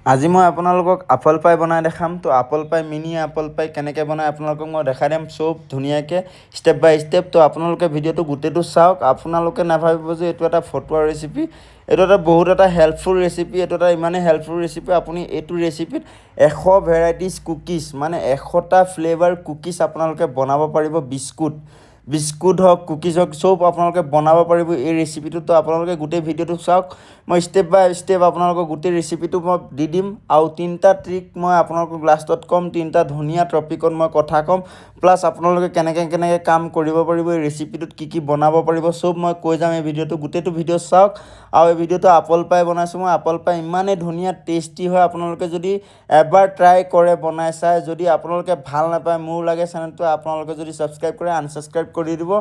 আজি মই আপোনালোকক আপেল পাই বনাই দেখাম। তো apple pie mini apple pie কেনেকৈ বনাই আপোনালোকক মই দেখাই দিম চব ধুনীয়াকৈ ষ্টেপ বাই ষ্টেপ। তো আপোনালোকে ভিডিঅ'টো গোটেইটো চাওক। আপোনালোকে নাভাবিব যে এইটো এটা ফটুৱা ৰেচিপি, এইটো এটা বহুত এটা হেল্পফুল ৰেচিপি। এইটো এটা ইমানেই হেল্পফুল ৰেচিপি, আপুনি এইটো ৰেচিপিত 100 ভেৰাইটিজ কুকিজ মানে 100টা ফ্লেভাৰ কুকিজ আপোনালোকে বনাব পাৰিব। বিস্কুট হওক, কুকিজ হওক, চব আপোনালোকে বনাব পাৰিব এই ৰেচিপিটো। তো আপোনালোকে গোটেই ভিডিঅ'টো চাওক। মই ষ্টেপ বাই ষ্টেপ আপোনালোকক গোটেই ৰেচিপিটো মই দি দিম আৰু 3টা ট্ৰিক মই আপোনালোকক লাষ্টত ক'ম। 3টা ধুনীয়া টপিকত মই কথা ক'ম। প্লাছ আপোনালোকে কেনেকৈ কাম কৰিব পাৰিব, এই ৰেচিপিটোত কি বনাব পাৰিব চব মই কৈ যাম এই ভিডিঅ'টো। গোটেইটো ভিডিঅ' চাওক। আৰু এই ভিডিঅ'টো আপেল পাই বনাইছোঁ মই। আপেল পাই ইমানেই ধুনীয়া টেষ্টি হয়। আপোনালোকে যদি এবাৰ ট্ৰাই কৰে বনাই চাই, যদি আপোনালোকে ভাল নাপায়, মোৰ লাগে চেনেলটো আপোনালোকে যদি ছাবস্ক্ৰাইব কৰে আনছাবস্ক্ৰাইব কৰি দিব।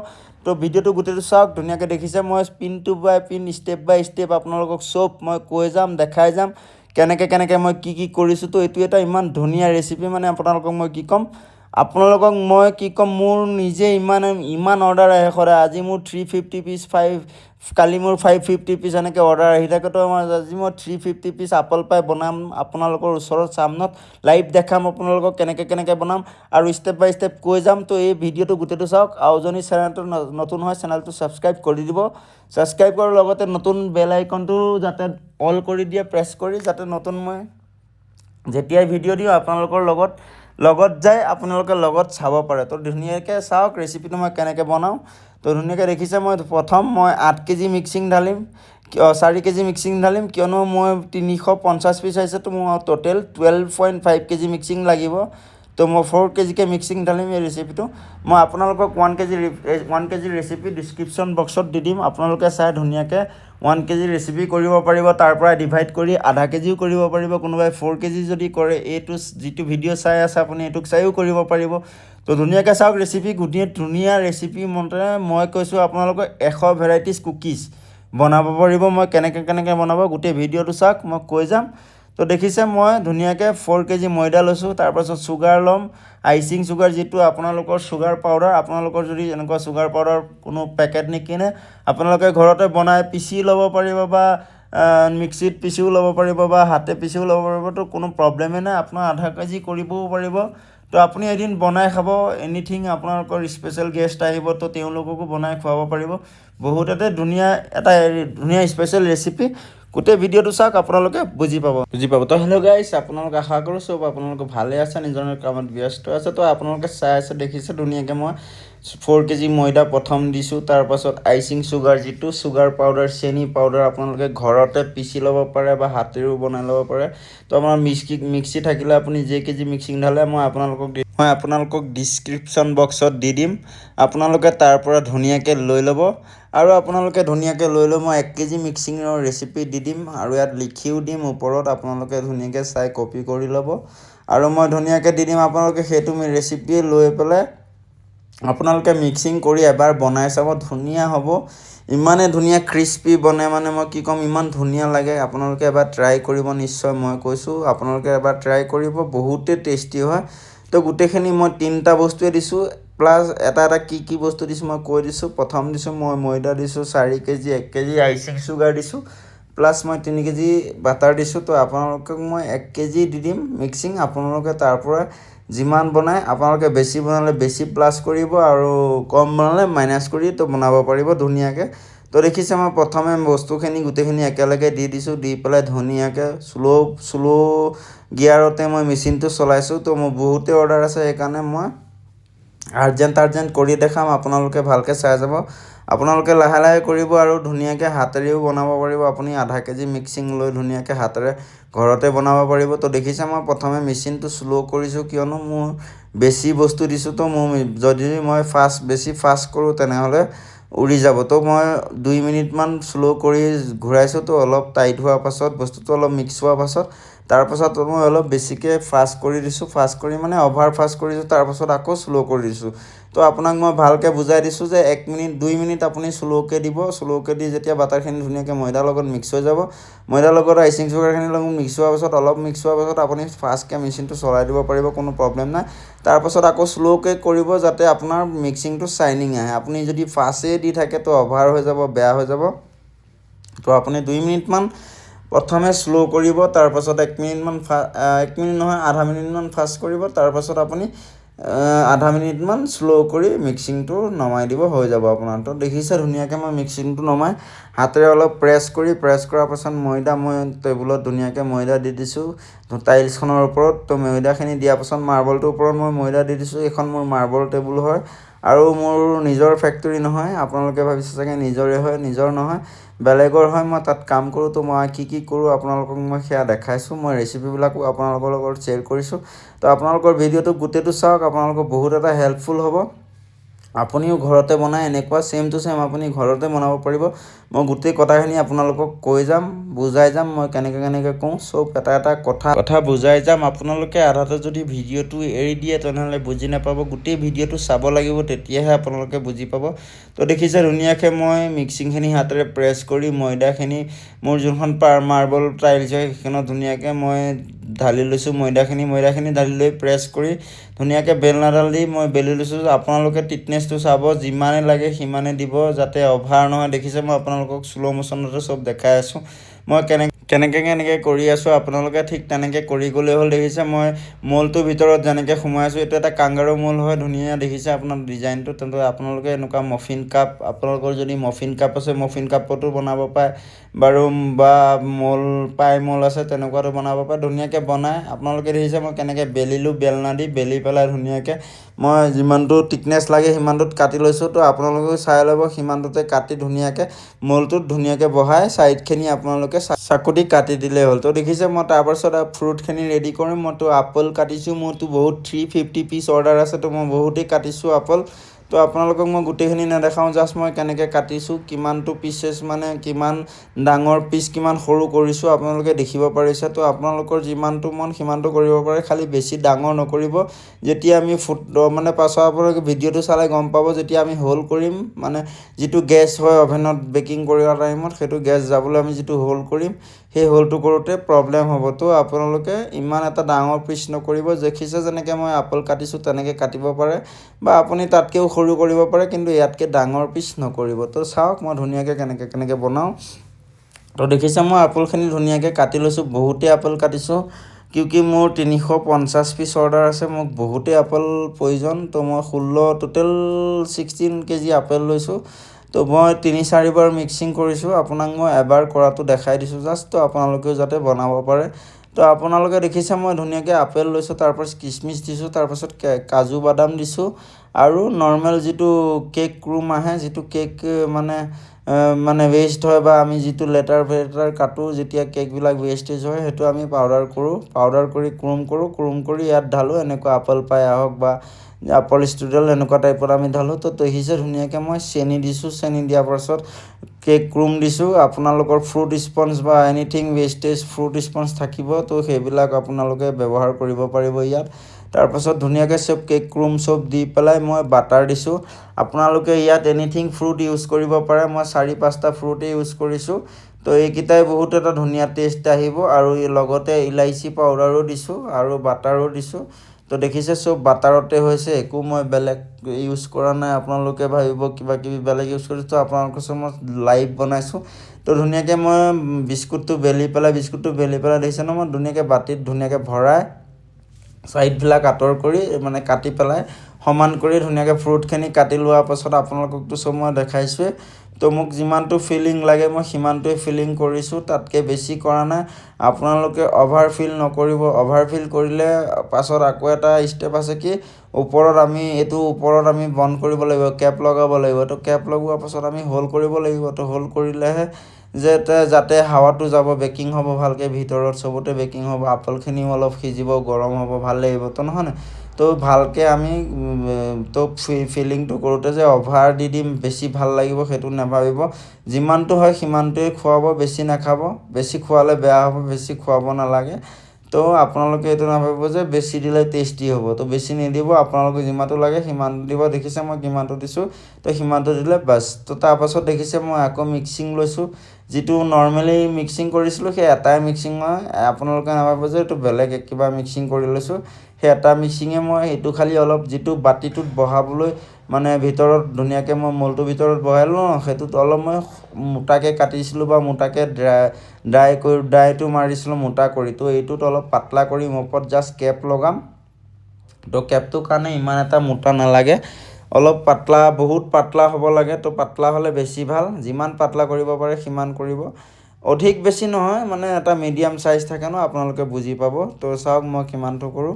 তো ভিডিঅ'টো গোটেইটো চাওক, ধুনীয়াকৈ দেখিছে। মই পিন টু বাই পিন ষ্টেপ বাই ষ্টেপ আপোনালোকক চব মই কৈ যাম, দেখাই যাম কেনেকৈ মই কি কৰিছোঁ। তো এইটো এটা ইমান ধুনীয়া ৰেচিপি, মানে আপোনালোকক মই কি ক'ম, মোৰ নিজে ইমান অৰ্ডাৰ আহে সদায়। আজি মোৰ 350 পিচ, কালি মোৰ 550 পিচ এনেকৈ অৰ্ডাৰ আহি থাকে। তো আজি মই 350 পিচ আপেল পাই বনাম, আপোনালোকৰ ওচৰত সামনত লাইভ দেখাম আপোনালোকক কেনেকৈ বনাম আৰু ষ্টেপ বাই ষ্টেপ কৈ যাম। তো এই ভিডিঅ'টো গোটেইটো চাওক। আৰু যদি চেনেলটো নতুন হয় চেনেলটো ছাবস্ক্ৰাইব কৰি দিব। ছাবস্ক্ৰাইব কৰাৰ লগতে নতুন বেল আইকনটো যাতে অল কৰি দিয়ে, প্ৰেছ কৰি, যাতে নতুন মই যেতিয়াই ভিডিঅ' দিওঁ আপোনালোকৰ লগত যায়, আপোনালোকে লগত চাব পাৰে। তো ধুনীয়াকৈ চাওক ৰেচিপিটো মই কেনেকৈ বনাওঁ। তো ধুনীয়াকৈ দেখিছে। মই 8 কেজি মিক্সিং ঢালিম, 4 কেজি মিক্সিং ঢালিম, কিয়নো মই 350 পিচ আহিছে। তো মোৰ টোটেল 12.5 কেজি মিক্সিং লাগিব। তো মই 4 কেজিকৈ মিক্সিং ঢালিম এই ৰেচিপিটো। মই আপোনালোকক 1 কেজি ৰেচিপি ডিছক্ৰিপশ্যন বক্সত দি দিম। আপোনালোকে চাই ধুনীয়াকৈ 1 কেজি ৰেচিপি কৰিব পাৰিব। তাৰ পৰা ডিভাইড কৰি আধা কেজিও কৰিব পাৰিব। কোনোবাই 4 কেজি যদি কৰে, এইটো যিটো ভিডিঅ' চাই আছে আপুনি এইটোক চাইও কৰিব পাৰিব। তো ধুনীয়াকৈ চাওক ৰেচিপি, ধুনীয়া ৰেচিপি মতে মই কৈছোঁ আপোনালোকক 100 ভেৰাইটিজ কুকিজ বনাব পাৰিব। মই কেনেকৈ বনাব গোটেই ভিডিঅ'টো চাওক, মই কৈ যাম। তো দেখিছে মই ধুনীয়াকৈ 4 কেজি ময়দা লৈছোঁ। তাৰপাছত চুগাৰ ল'ম, আইচিং চুগাৰ, যিটো আপোনালোকৰ চুগাৰ পাউডাৰ। আপোনালোকৰ যদি এনেকুৱা চুগাৰ পাউডাৰ কোনো পেকেট নিকিনে, আপোনালোকে ঘৰতে বনাই পিচি ল'ব পাৰিব, বা মিক্সিত পিচিও ল'ব পাৰিব, বা হাতে পিচিও ল'ব পাৰিব। তো কোনো প্ৰব্লেমেই নাই। আপোনাৰ আধা কেজি কৰিবও পাৰিব। তো আপুনি এদিন বনাই খাব। এনিথিং আপোনালোকৰ স্পেচিয়েল গেষ্ট আহিব, তো তেওঁলোককো বনাই খুৱাব পাৰিব। বহুততে ধুনীয়া স্পেচিয়েল ৰেচিপি। গোটেই ভিডিঅ'টো চাওক, আপোনালোকে বুজি পাব। তো হেল্ল' গাইছ, আপোনালোক আশা কৰোঁ চব আপোনালোকে ভালে আছে, নিজৰ কামত ব্যস্ত আছে। তো আপোনালোকে চাই আছে, দেখিছে ধুনীয়াকৈ মই 4 কেজি ময়দা প্ৰথম দিছোঁ। তাৰপাছত আইচিং চুগাৰ, যিটো চুগাৰ পাউডাৰ, চেনি পাউডাৰ আপোনালোকে ঘৰতে পিচি ল'ব পাৰে বা হাতেৰেও বনাই ল'ব পাৰে। তো আপোনাৰ মিক্সি থাকিলে আপুনি যে কেজি মিক্সিং ঢালে মই আপোনালোকক ডিছক্ৰিপশ্যন বক্সত দি দিম। আপোনালোকে তাৰ পৰা ধুনীয়াকৈ লৈ ল'ব। আৰু আপোনালোকে ধুনীয়াকৈ লৈ মই 1 কেজি মিক্সিঙৰ ৰেচিপি দি দিম, আৰু ইয়াত লিখিও দিম ওপৰত। আপোনালোকে ধুনীয়াকৈ চাই কপি কৰি ল'ব, আৰু মই ধুনীয়াকৈ দি দিম। আপোনালোকে সেইটো ৰেচিপি লৈ পেলাই আপোনালোকে মিক্সিং কৰি এবাৰ বনাই চাব, ধুনীয়া হ'ব। ইমানেই ধুনীয়া ক্ৰিস্পি বনে, মানে মই কি ক'ম, ইমান ধুনীয়া লাগে। আপোনালোকে এবাৰ ট্ৰাই কৰিব নিশ্চয়, মই কৈছোঁ আপোনালোকে এবাৰ ট্ৰাই কৰিব, বহুতেই টেষ্টি হয়। তো গোটেইখিনি মই 3টা বস্তুৱে দিছোঁ, প্লাছ এটা কি বস্তু দিছোঁ মই কৈ দিছোঁ। প্ৰথম দিছোঁ মই ময়দা দিছোঁ 4 কেজি, 1 কেজি আইচিং চুগাৰ দিছোঁ, প্লাছ মই 3 কেজি বাটাৰ দিছোঁ। তো আপোনালোকক মই 1 কেজি দি দিম মিক্সিং। আপোনালোকে তাৰ পৰা যিমান বনায়, আপোনালোকে বেছি বনালে বেছি প্লাছ কৰিব, আৰু কম বনালে মাইনাছ কৰি তো বনাব পাৰিব ধুনীয়াকৈ। তো দেখিছে মই প্ৰথমে বস্তুখিনি গোটেইখিনি একেলগে দি দিছোঁ, দি পেলাই ধুনীয়াকৈ শ্ল' গিয়াৰতে মই মেচিনটো চলাইছোঁ। তো মোৰ বহুতেই অৰ্ডাৰ আছে, সেইকাৰণে মই আৰ্জেণ্ট কৰি দেখাম। আপোনালোকে ভালকৈ চাই যাব। আপোনালোকে লাহে কৰিব, আৰু ধুনীয়াকৈ হাতেৰেও বনাব পাৰিব। আপুনি আধা কেজি মিক্সিং লৈ ধুনীয়াকৈ হাতেৰে ঘৰতে বনাব পাৰিব। তো দেখিছে মই প্ৰথমে মেচিনটো শ্ল' কৰিছোঁ, কিয়নো মোৰ বেছি বস্তু দিছোঁ। তো যদি মই বেছি ফাষ্ট কৰোঁ তেনেহ'লে উৰি যাব। তো মই 2 মিনিটমান শ্ল' কৰি ঘূৰাইছোঁ। তো অলপ টাইট হোৱাৰ পাছত, বস্তুটো অলপ মিক্স হোৱাৰ পাছত, তাৰপাছত মই অলপ বেছিকৈ ফাষ্ট কৰি দিছোঁ। ফাষ্ট কৰি মানে অভাৰ ফাষ্ট কৰিছোঁ, তাৰপাছত আকৌ শ্ল' কৰি দিছোঁ। তো আপোনাক মই ভালকৈ বুজাই দিছোঁ যে 2 মিনিট আপুনি শ্ল'কৈ দিব। শ্ল'কৈ দি যেতিয়া বাটাৰখিনি ধুনীয়াকৈ ময়দাৰ লগত মিক্স হৈ যাব, ময়দাৰ লগত আইচিং চুগাৰখিনিৰ লগত মিক্স হোৱাৰ পাছত, অলপ মিক্স হোৱাৰ পাছত আপুনি ফাষ্টকৈ মেচিনটো চলাই দিব পাৰিব, কোনো প্ৰব্লেম নাই। তাৰপাছত আকৌ শ্ল'কৈ কৰিব, যাতে আপোনাৰ মিক্সিংটো চাইনিং আহে। আপুনি যদি ফাষ্টেই দি থাকে তো অভাৰ হৈ যাব, বেয়া হৈ যাব। তো আপুনি 2 মিনিটমান প্ৰথমে স্লো কৰিব, তাৰপাছত 1 মিনিটমান 1 মিনিট নহয় আধা মিনিটমান ফাষ্ট কৰিব, তাৰপাছত আপুনি আধা মিনিটমান স্লো কৰি মিক্সিংটো নমাই দিব, হৈ যাব আপোনাৰ। তো দেখিছে ধুনীয়াকৈ মই মিক্সিংটো নমাই হাতেৰে অলপ প্ৰেছ কৰাৰ পাছত ময়দা মই টেবুলত ধুনীয়াকৈ ময়দা দি দিছোঁ টাইলছখনৰ ওপৰত। তো ময়দাখিনি দিয়াৰ পাছত মাৰ্বলটোৰ ওপৰত মই ময়দা দি দিছোঁ। এইখন মোৰ মাৰ্বল টেবুল হয় আৰু মোৰ নিজৰ ফেক্টৰী নহয়, আপোনালোকে ভাবিছে চাগে নিজৰে হয়, নিজৰ নহয়, বেলেগৰ হয়। মই তাত কাম কৰোঁ। তো মই কি কৰোঁ আপোনালোকক মই সেয়া দেখাইছোঁ। মই ৰেচিপিবিলাকো আপোনালোকৰ লগত শ্বেয়াৰ কৰিছোঁ। তো আপোনালোকৰ ভিডিঅ'টো গোটেইটো চাওক, আপোনালোকৰ বহুত এটা হেল্পফুল হ'ব। আপুনিও ঘৰতে বনাই এনেকুৱা ছেম টু ছেম আপুনি ঘৰতে বনাব পাৰিব। মই গোটেই কথাখিনি আপোনালোকক কৈ যাম, বুজাই যাম, মই কেনেকৈ কওঁ চব এটা কথা বুজাই যাম। আপোনালোকে আধাতে যদি ভিডিঅ'টো এৰি দিয়ে তেনেহ'লে বুজি নাপাব। গোটেই ভিডিঅ'টো চাব লাগিব, তেতিয়াহে আপোনালোকে বুজি পাব। তো দেখিছে ধুনীয়াকৈ মই মিক্সিংখিনি হাতেৰে প্ৰেছ কৰি ময়দাখিনি মোৰ যোনখন মাৰ্বল টাইলছ হয় সেইখনত ধুনীয়াকৈ মই ঢালি লৈছোঁ ময়দাখিনি ঢালি লৈ প্ৰেছ কৰি ধুনীয়াকৈ বেলনাডাল দি মই বেলি লৈছোঁ। আপোনালোকে টিটনেছটো চাব, যিমানে লাগে সিমানে দিব, যাতে অভাৰ নহয়। দেখিছে মই আপোনালোকক শ্ল' মোশ্যনতে চব দেখাই আছোঁ। মই কেনেকৈ কৰি আছোঁ, আপোনালোকে ঠিক তেনেকৈ কৰি গ'লেই হ'ল। দেখিছে মই মলটোৰ ভিতৰত যেনেকৈ সোমাই আছোঁ, এইটো এটা কাংগাৰু মল হয়, ধুনীয়া দেখিছে আপোনাৰ ডিজাইনটো। তেন্তে আপোনালোকে এনেকুৱা মফিন কাপ, আপোনালোকৰ যদি মফিন কাপ আছে মফিন কাপতো বনাব পাৰে বাৰু, বা মল আছে তেনেকুৱাতো বনাব পাৰে। ধুনীয়াকৈ বনাই আপোনালোকে দেখিছে মই কেনেকৈ বেলিলোঁ, বেলনা দি বেলি পেলাই ধুনীয়াকৈ মই যিমানটো থিকনেছ লাগে সিমানটোত কাটি লৈছোঁ। তো আপোনালোকেও চাই ল'ব, সিমানটোতে কাটি ধুনীয়াকৈ মলটোত ধুনীয়াকৈ বহাই ছাইডখিনি আপোনালোকে চাকু দি কাটি দিলেই হ'ল। তো দেখিছে মই তাৰপাছত ফ্ৰুটখিনি ৰেডি কৰিম। মইতো আপেল কাটিছোঁ, মোৰতো বহুত 350 পিচ অৰ্ডাৰ আছে, তো মই বহুতেই কাটিছোঁ আপেল। তো আপোনালোকক মই গোটেইখিনি নেদেখাওঁ, জাষ্ট মই কেনেকৈ কাটিছোঁ, কিমানটো পিচেছ মানে কিমান ডাঙৰ পিচ, কিমান সৰু কৰিছোঁ আপোনালোকে দেখিব পাৰিছে। তো আপোনালোকৰ যিমানটো মন সিমানটো কৰিব পাৰে, খালি বেছি ডাঙৰ নকৰিব। যেতিয়া আমি পাছত আপোনালোকে ভিডিঅ'টো চালে গম পাব, যেতিয়া আমি হোল কৰিম, মানে যিটো গেছ হয় অভেনত বেকিং কৰা টাইমত, সেইটো গেছ যাবলৈ আমি যিটো হোল কৰিম, সেই হোলটো কৰোঁতে প্ৰব্লেম হ'ব। তো আপোনালোকে ইমান এটা ডাঙৰ পিচ নকৰিব। দেখিছে যেনেকৈ মই আপেল কাটিছোঁ তেনেকৈ কাটিব পাৰে, বা আপুনি তাতকৈও সৰু কৰিব পাৰে, কিন্তু ইয়াতকৈ ডাঙৰ পিচ নকৰিব। তো চাওক মই ধুনীয়াকৈ কেনেকৈ বনাওঁ। তো দেখিছে মই আপেলখিনি ধুনীয়াকৈ কাটি লৈছোঁ, বহুতেই আপেল কাটিছোঁ, কিউকি মোৰ 350 পিচ অৰ্ডাৰ আছে, মোক বহুতেই আপেল প্ৰয়োজন। তো মই টোটেল 16 কেজি আপেল লৈছোঁ। তো মই 3-4 বাৰ মিক্সিং কৰিছোঁ, আপোনাক মই এবাৰ কৰাটো দেখাই দিছোঁ জাষ্ট, তো আপোনালোকেও যাতে বনাব পাৰে। তো আপোনালোকে দেখিছে মই ধুনীয়াকৈ আপেল লৈছোঁ, তাৰপাছত কিচমিচ দিছোঁ, তাৰপাছত কাজু বাদাম দিছোঁ, আৰু নৰ্মেল যিটো কেক ক্ৰুম আহে, যিটো কেক মানে ৱেষ্ট হয়, বা আমি যিটো লেটাৰ কাটোঁ যেতিয়া কেকবিলাক ৱেষ্টেজ হয়, সেইটো আমি পাউডাৰ কৰি ক্ৰুম কৰি ইয়াত ঢালোঁ। এনেকুৱা আপেল পাই আহক বা আপেল ষ্ট্ৰুডেল এনেকুৱা টাইপত আমি ঢালোঁ। তো দেখিছে ধুনীয়াকৈ মই চেনি দিছোঁ, চেনি দিয়াৰ পাছত কেক ক্ৰুম দিছোঁ। আপোনালোকৰ ফ্ৰুট স্পঞ্জ বা এনিথিং ৱেষ্টেজ ফ্ৰুট স্পঞ্জ থাকিব, তো সেইবিলাক আপোনালোকে ব্যৱহাৰ কৰিব পাৰিব ইয়াত। তাৰপাছত ধুনীয়াকৈ চব কেক ক্ৰুম চব দি পেলাই মই বাটাৰ দিছোঁ। আপোনালোকে ইয়াত এনিথিং ফ্ৰুট ইউজ কৰিব পাৰে, মই 4-5টা ফ্ৰুটেই ইউজ কৰিছোঁ। তো এইকেইটাই বহুত এটা ধুনীয়া টেষ্ট আহিব, আৰু লগতে ইলাইচি পাউডাৰো দিছোঁ আৰু বাটাৰো দিছোঁ। তো দেখিছে চব বাটাৰতে হৈছে, একো মই বেলেগ ইউজ কৰা নাই। আপোনালোকে ভাবিব কিবাকিবি বেলেগ ইউজ কৰিছোঁ, আপোনালোকৰ চব মই লাইভ বনাইছোঁ। তো ধুনীয়াকৈ মই বিস্কুটটো বেলি পেলাই দেখিছে ন, মই ধুনীয়াকৈ বাতিত ধুনীয়াকৈ ভৰাই ছাইডবিলাক আঁতৰ কৰি কাটি পেলাই সমান কৰি ধুনীয়াকৈ ফ্ৰুটখিনি কাটি লোৱাৰ পাছত আপোনালোককতো চব মই দেখাইছোঁৱেই। তো মোক যিমানটো ফিলিং লাগে মই সিমানটোৱে ফিলিং কৰিছোঁ, তাতকৈ বেছি কৰা নাই। আপোনালোকে অভাৰ ফিল নকৰিব, অভাৰ ফিল কৰিলে পাছত আকৌ এটা ষ্টেপ আছে কি, ওপৰত আমি বন্ধ কৰিব লাগিব, কেপ লগাব লাগিব। তো কেপ লগোৱাৰ পাছত আমি হোল কৰিব লাগিব। তো হোল কৰিলেহে যাতে হাৱাটো যাব, বেকিং হ'ব ভালকৈ, ভিতৰত চবতে বেকিং হ'ব, আপেলখিনিও অলপ সিজিব, গৰম হ'ব, ভাল লাগিব। তো নহয়, তো ভালকৈ আমি ফিলিংটো কৰোঁতে যে অভাৰ দি দিম বেছি ভাল লাগিব সেইটো নাভাবিব। যিমানটো হয় সিমানটোৱে খুৱাব, বেছি নাখাব, বেছি খোৱালে বেয়া হ'ব, বেছি খুৱাব নালাগে। তো আপোনালোকে এইটো নাভাবিব যে বেছি দিলে টেষ্টি হ'ব, তো বেছি নিদিব, আপোনালোকে যিমানটো লাগে সিমানটো দিব। দেখিছে মই কিমানটো দিছোঁ, তো সিমানটো দিলে বাছ। তো তাৰপাছত দেখিছে মই আকৌ মিক্সিং লৈছোঁ, যিটো নৰ্মেলি মিক্সিং কৰিছিলোঁ সেই এটাই মিক্সিং মই, আপোনালোকে নাভাবিব যে এইটো বেলেগ কিবা মিক্সিং কৰি লৈছোঁ। সেই এটা মিক্সিঙে মই এইটো খালি অলপ যিটো বাতিটোত বহাবলৈ মানে ভিতৰত ধুনীয়াকৈ মই মলটো ভিতৰত বহাই লওঁ সেইটোত অলপ মই মোটাকৈ কাটিছিলোঁ বা মোটাকৈ ড্ৰাইটো মাৰিছিলোঁ মোটা কৰি তো এইটোত অলপ পাতলা কৰি মই ওপৰত জাষ্ট কেপ লগাম তো কেপটোৰ কাৰণে ইমান এটা মোটা নালাগে অলপ পাতলা বহুত পাতলা হ'ব লাগে তো পাতলা হ'লে বেছি ভাল যিমান পাতলা কৰিব পাৰে সিমান কৰিব অধিক বেছি নহয় মানে এটা মিডিয়াম সাইজ থাকে ন আপোনালোকে বুজি পাব তো চাওক মই কিমানটো কৰোঁ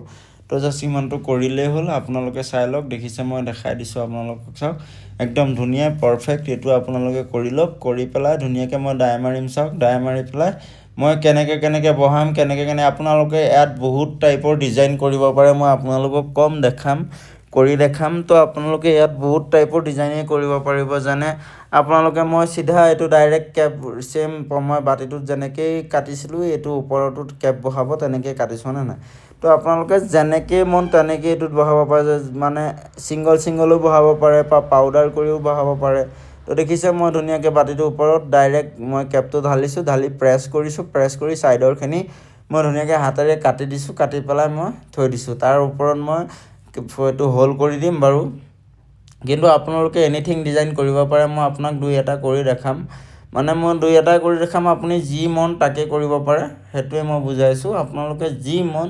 তো জাষ্ট সিমানটো কৰিলেই হ'ল আপোনালোকে চাই লওক দেখিছে মই দেখাই দিছোঁ আপোনালোকক চাওক একদম ধুনীয়া পাৰফেক্ট এইটো আপোনালোকে কৰি লওক কৰি পেলাই ধুনীয়াকৈ মই ডাই মাৰিম চাওক ডাই মাৰি পেলাই মই কেনেকৈ বহাম কেনেকৈ আপোনালোকে ইয়াত বহুত টাইপৰ ডিজাইন কৰিব পাৰে মই আপোনালোকক কম দেখাম কৰি দেখাম তো আপোনালোকে ইয়াত বহুত টাইপৰ ডিজাইনে কৰিব পাৰিব যেনে আপোনালোকে মই চিধা এইটো ডাইৰেক্ট কেপ চেম মই বাতিটোত যেনেকৈ কাটিছিলোঁ এইটো ওপৰটোত কেপ বহাব তেনেকৈ কাটিছোঁ নে নাই তো আপোনালোকে যেনেকৈ মন তেনেকৈ এইটোত বহাব পাৰে মানে ছিংগলো বহাব পাৰে বা পাউডাৰ কৰিও বহাব পাৰে তো দেখিছে মই ধুনীয়াকৈ বাতিটোৰ ওপৰত ডাইৰেক্ট মই কেপটো ঢালিছোঁ ঢালি প্ৰেছ কৰি ছাইডৰখিনি মই ধুনীয়াকৈ হাতেৰে কাটি দিছোঁ কাটি পেলাই মই থৈ দিছোঁ তাৰ ওপৰত মই এইটো হোল কৰি দিম বাৰু কিন্তু আপোনালোকে এনিথিং ডিজাইন কৰিব পাৰে মই আপোনাক দুই এটা কৰি দেখাম মানে মই দুই এটা কৰি দেখাম আপুনি যি মন তাকে কৰিব পাৰে সেইটোৱে মই বুজাইছোঁ আপোনালোকে যি মন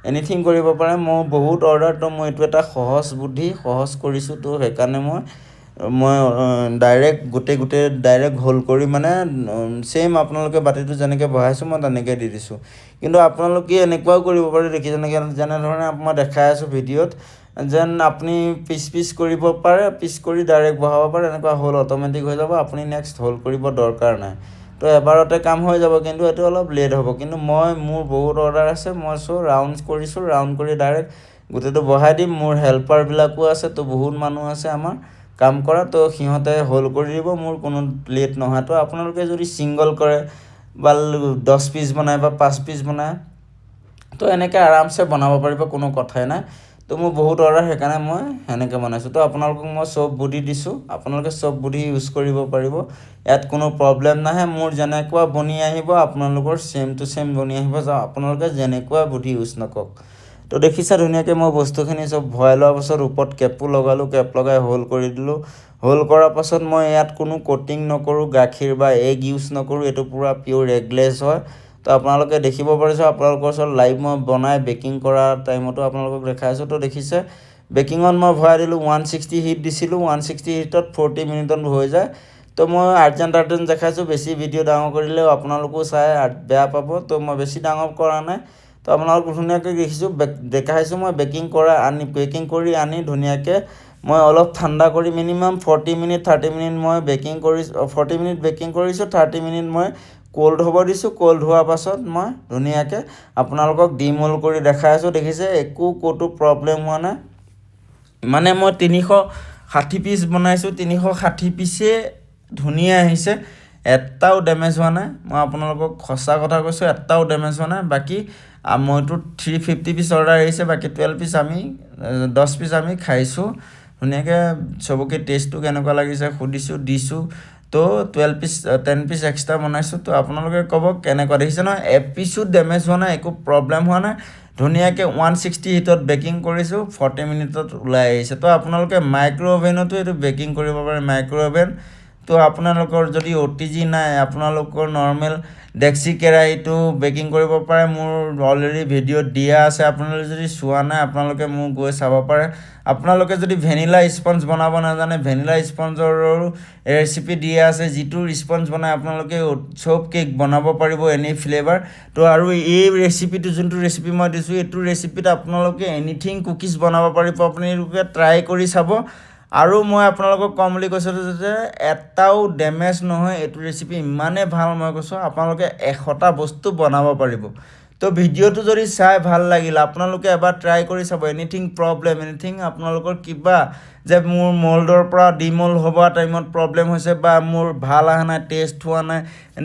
এনিথিং কৰিব পাৰে মই বহুত অৰ্ডাৰ তো মই এইটো এটা সহজ বুদ্ধি সহজ কৰিছোঁ তো সেইকাৰণে মই ডাইৰেক্ট গোটেই ডাইৰেক্ট হোল কৰি মানে চেম আপোনালোকে বাতিটো যেনেকৈ বহাইছোঁ মই তেনেকৈ দি দিছোঁ কিন্তু আপোনালোকে এনেকুৱাও কৰিব পাৰে দেখি যেনেধৰণে মই দেখাই আছোঁ ভিডিঅ'ত যেন আপুনি পিচ কৰিব পাৰে পিচ কৰি ডাইৰেক্ট বহাব পাৰে এনেকুৱা হোল অট'মেটিক হৈ যাব আপুনি নেক্সট হোল কৰিব দৰকাৰ নাই তো এবাৰতে কাম হৈ যাব কিন্তু এইটো অলপ লেট হ'ব কিন্তু মোৰ বহুত অৰ্ডাৰ আছে মই ৰাউণ্ড কৰিছোঁ ৰাউণ্ড কৰি ডাইৰেক্ট গোটেইটো বহাই দিম মোৰ হেল্পাৰবিলাকো আছে তো বহুত মানুহ আছে আমাৰ কাম কৰা তো সিহঁতে হোল কৰি দিব মোৰ কোনো লেট নহয় তো আপোনালোকে যদি ছিংগল কৰে বা 10 পিচ বনায় বা 5 পিচ বনায় তো এনেকৈ আৰামছে বনাব পাৰিব কোনো কথাই নাই তো মোৰ বহুত অৰ্ডাৰ সেইকাৰণে মই সেনেকৈ বনাইছোঁ তো আপোনালোকক মই চব বুদ্ধি দিছোঁ আপোনালোকে চব বুদ্ধি ইউজ কৰিব পাৰিব ইয়াত কোনো প্ৰব্লেম নাহে মোৰ যেনেকুৱা বনি আহিব আপোনালোকৰ চেম টু চেম বনি আহিব আপোনালোকে যেনেকুৱা বুদ্ধি ইউজ নকৰক তো দেখিছা ধুনীয়াকৈ মই বস্তুখিনি চব ভৰাই লোৱাৰ পাছত ওপৰত কেপো লগালোঁ কেপ লগাই হোল কৰি দিলোঁ হোল কৰাৰ পাছত মই ইয়াত কোনো কোটিং নকৰোঁ গাখীৰ বা এগ ইউজ নকৰোঁ এইটো পূৰা পিয়'ৰ এগলেছ হয় তো আপোনালোকে দেখিব পাৰিছে আপোনালোকৰ ওচৰত লাইভ মই বনাই বেকিং কৰা টাইমতো আপোনালোকক দেখাইছোঁ তো দেখিছে বেকিঙত মই ভৰাই দিলোঁ 160 হিট দিছিলোঁ 160 হিটত 40 মিনিটত হৈ যায় তো মই আৰ্জেণ্ট দেখাইছোঁ বেছি ভিডিঅ' ডাঙৰ কৰিলেও আপোনালোকেও চাই বেয়া পাব তো মই বেছি ডাঙৰ কৰা নাই তো আপোনালোক ধুনীয়াকৈ দেখিছোঁ দেখাইছোঁ মই বেকিং কৰি আনি ধুনীয়াকৈ মই অলপ ঠাণ্ডা কৰি মিনিমাম 40 মিনিট 30 মিনিট মই বেকিং কৰিছোঁ 40 মিনিট বেকিং কৰিছোঁ 30 মিনিট মই কোল্ড হ'ব দিছোঁ কোল্ড হোৱাৰ পাছত মই ধুনীয়াকৈ আপোনালোকক ডিমোল কৰি দেখাই আছোঁ দেখিছে একো ক'তো প্ৰব্লেম হোৱা নাই মানে মই 360 পিচ বনাইছোঁ 360 পিচে ধুনীয়া আহিছে এটাও ডেমেজ হোৱা নাই মই আপোনালোকক সঁচা কথা কৈছোঁ এটাও ডেমেজ হোৱা নাই বাকী মইতো 350 পিচ অৰ্ডাৰ আহিছে বাকী 12 পিচ 10 পিচ আমি খাইছোঁ ধুনীয়াকৈ চবকে টেষ্টটো কেনেকুৱা লাগিছে সুধিছোঁ দিছোঁ তো 10 পিচ এক্সট্ৰা বনাইছোঁ তো আপোনালোকে ক'ব কেনেকুৱা দেখিছে নহয় এপিচো ডেমেজ হোৱা নাই একো প্ৰব্লেম হোৱা নাই ধুনীয়াকৈ 160 হিটত বেকিং কৰিছোঁ 40 মিনিটত ওলাই আহিছে তো আপোনালোকে মাইক্ৰ' অভেনতো এইটো বেকিং কৰিব পাৰে মাইক্ৰ' অভেন তো আপোনালোকৰ যদি OTG নাই আপোনালোকৰ নৰ্মেল ডেক্সি কেৰাহীটো বেকিং কৰিব পাৰে মোৰ অলৰেডি ভিডিঅ'ত দিয়া আছে আপোনালোকে যদি চোৱা নাই আপোনালোকে মোৰ গৈ চাব পাৰে আপোনালোকে যদি ভেনিলা স্পঞ্জ বনাব নাজানে ভেনিলা স্পঞ্জৰো ৰেচিপি দিয়া আছে যিটো স্পঞ্জ বনাই আপোনালোকে চব কেক বনাব পাৰিব এনি ফ্লেভাৰ তো আৰু এই ৰেচিপিটো যোনটো ৰেচিপি মই দিছোঁ এইটো ৰেচিপিত আপোনালোকে এনিথিং কুকিজ বনাব পাৰিব আপোনালোকে ট্ৰাই কৰি চাব আৰু মই আপোনালোকক কম বুলি কৈছিলোঁ যে এটাও ডেমেজ নহয় এইটো ৰেচিপি ইমানেই ভাল মই কৈছোঁ আপোনালোকে 100টা বস্তু বনাব পাৰিব তো ভিডিঅ'টো যদি চাই ভাল লাগিল আপোনালোকে এবাৰ ট্ৰাই কৰি চাব এনিথিং আপোনালোকৰ কিবা যে মোৰ মল্ডৰ পৰা ডিমল হ'ব টাইমত প্ৰব্লেম হৈছে বা মোৰ ভাল অহা নাই টেষ্ট হোৱা নাই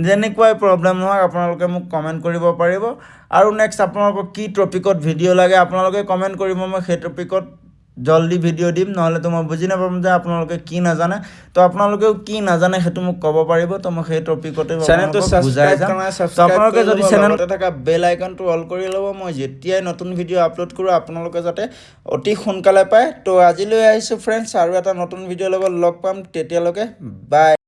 যেনেকুৱাই প্ৰব্লেম নহওক আপোনালোকে মোক কমেণ্ট কৰিব পাৰিব আৰু নেক্সট আপোনালোকক কি টপিকত ভিডিঅ' লাগে আপোনালোকে কমেণ্ট কৰিব মই সেই টপিকত জলদি ভিডিঅ' দিম নহ'লেতো মই বুজি নাপাম যে আপোনালোকে কি নাজানে তো আপোনালোকেও কি নাজানে সেইটো মোক ক'ব পাৰিব তো মই সেই টপিকতে চেনেলটো বুজাই যাম তো আপোনালোকে যদি চেনেলতে থকা বেল আইকনটো অল কৰি ল'ব মই যেতিয়াই নতুন ভিডিঅ' আপলোড কৰোঁ আপোনালোকে যাতে অতি সোনকালে পায় তো আজিলৈ আহিছোঁ ফ্ৰেণ্ডছ আৰু এটা নতুন ভিডিঅ'ৰ লগত লগ পাম তেতিয়ালৈকে বাই